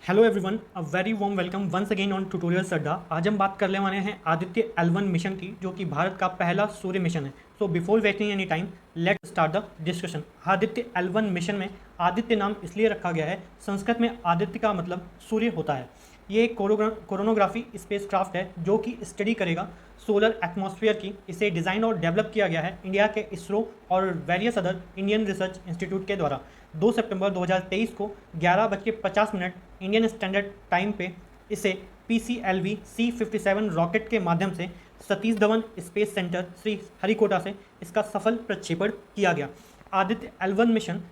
Hello everyone, a very warm welcome once again on Tutorial Adda. आज हम बात करने वाले हैं आदित्य L1 मिशन की, जो कि भारत का पहला सूर्य मिशन है। So before wasting any time, let's start the discussion. Aditya L1 mission में आदित्य नाम इसलिए रखा गया है, संस्कृत में आदित्य का मतलब सूर्य होता है। ये एक कोरोनोग्राफी स्पेसक्राफ्ट है जो कि स्टडी करेगा सोलर एटमॉस्फेयर की। इसे डिज़ाइन और डेवलप किया गया है इंडिया के इसरो और various other Indian research institute के द्वारा। 2 सितंबर 2023 को 11:50 इंडियन स्टैंडर्ड टाइम पे इसे PCLV C57 रॉकेट के माध्यम से सतीश धवन स्पेस सेंटर श्री हरिकोटा से इसका सफल प्रक्षेपण किया गया। Aditya L1 mission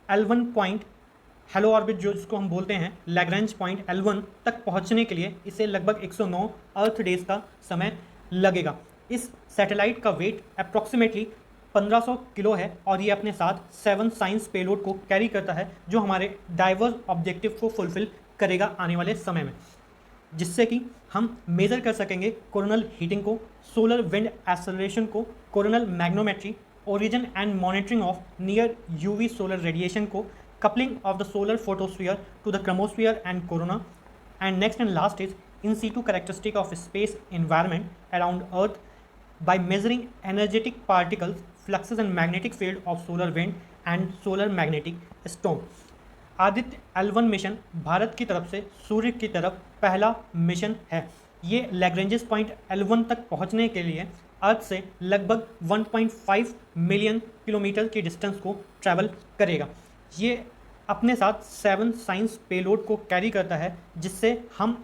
L1 point hello orbit, जो जिसको हम बोलते हैं लैग्रेंज पॉइंट L1 तक पहुंचने के लिए इसे लगभग 109 अर्थ डेज का समय लगेगा। इस सैटेलाइट का वेट अप्रॉक्सीमेटली 1500 किलो है और ये अपने साथ 7 साइंस पेलोड को कैरी करता है, जो हमारे डाइवर्स ऑब्जेक्टिव को फुलफिल करेगा आने वाले समय में, जिससे कि हम मेज़र कर सकेंगे कोरोनल हीटिंग को, सोलर विंड एक्सेलरेशन को, coronal magnetometry, origin and monitoring of near UV solar radiation को, coupling of the solar photosphere to the chromosphere and corona, and next and last is in situ characteristic of space environment around earth by measuring energetic particles, fluxes and magnetic field of solar wind and solar magnetic storm. Aditya L1 mission Bharat की तरफ से सूर्य की तरफ पहला mission है। ये Lagrange's point L1 तक पहुंचने के लिए अर्थ से लगभग 1.5 मिलियन किलोमीटर की डिस्टेंस को ट्रैवल करेगा। ये अपने साथ 7 साइंस पेलोड को कैरी करता है, जिससे हम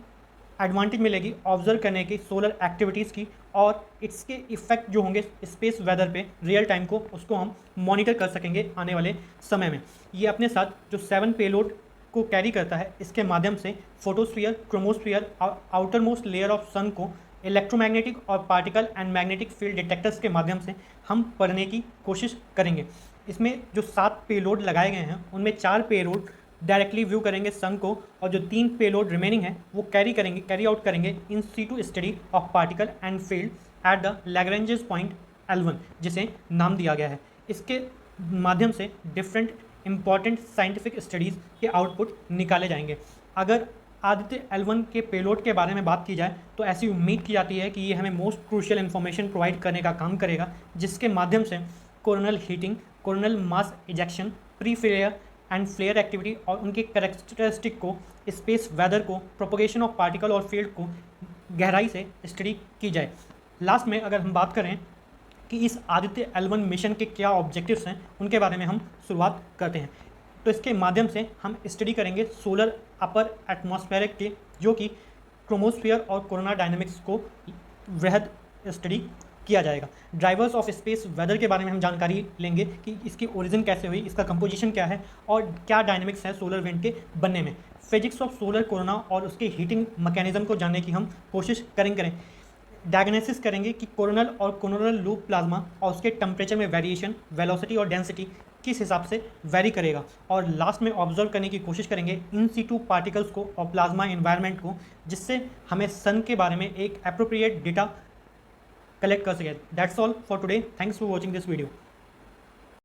एडवांटेज मिलेगी ऑब्जर्व करने की सोलर एक्टिविटीज़ की, और इसके इफेक्ट जो होंगे स्पेस वेदर पे रियल टाइम को, उसको हम मॉनिटर कर सकेंगे आने वाले समय में। ये अपने साथ जो 7 पेलोड को कैरी करता है, इसके माध्यम से फोटोस्फीयर, क्रोमोस्फीयर और आउटर मोस्ट लेयर ऑफ सन को इलेक्ट्रोमैग्नेटिक और particle and magnetic field detectors के माध्यम से हम पढ़ने की कोशिश करेंगे। इसमें जो 7 पेलोड लगाए गए हैं, उनमें 4 पेलोड डायरेक्टली व्यू करेंगे सन को, और जो 3 पेलोड रिमेनिंग है वो कैरी आउट करेंगे in situ study of particle and field at the Lagrange's point L1, जिसे नाम दिया गया है। इसके माध्यम से डिफरेंट इंपॉर्टेंट साइंटिफिक स्टडीज़ के आउटपुट निकाले जाएंगे। अगर आदित्य L1 के पेलोड के बारे में बात की जाए तो ऐसी उम्मीद की जाती है कि ये हमें मोस्ट क्रूशियल इन्फॉर्मेशन प्रोवाइड करने का काम करेगा, जिसके माध्यम से coronal heating, coronal mass ejection, pre flare and flare activity और उनके कैरेक्टरिस्टिक को, स्पेस वेदर को, प्रोपोगेशन ऑफ पार्टिकल और फील्ड को गहराई से स्टडी की जाए। लास्ट में अगर हम बात करें कि इस आदित्य L1 मिशन के क्या ऑब्जेक्टिव्स हैं, उनके बारे में हम शुरुआत करते हैं। तो इसके माध्यम से हम स्टडी करेंगे सोलर अपर एटमॉस्फेरिक के, जो कि क्रोमोस्फीयर और कोरोना डायनेमिक्स को वृहद स्टडी किया जाएगा। ड्राइवर्स ऑफ स्पेस वेदर के बारे में हम जानकारी लेंगे कि इसकी ओरिजिन कैसे हुई, इसका कंपोजिशन क्या है और क्या डायनेमिक्स है सोलर विंड के बनने में। फिजिक्स ऑफ सोलर कोरोना और उसके हीटिंग मैकेनिज्म को जानने की हम कोशिश करेंगे। डायग्नोसिस करेंगे कि कोरोनल और कोरोनल लूप प्लाज्मा और उसके टेम्परेचर में वेरिएशन, वेलोसिटी और डेंसिटी किस हिसाब से वेरी करेगा। और लास्ट में ऑब्जर्व करने की कोशिश करेंगे इन सीटू पार्टिकल्स को और प्लाज्मा इन्वायरमेंट को, जिससे हमें सन के बारे में एक अप्रोप्रिएट डेटा कलेक्ट कर सके। That's all for today. Thanks for watching this video.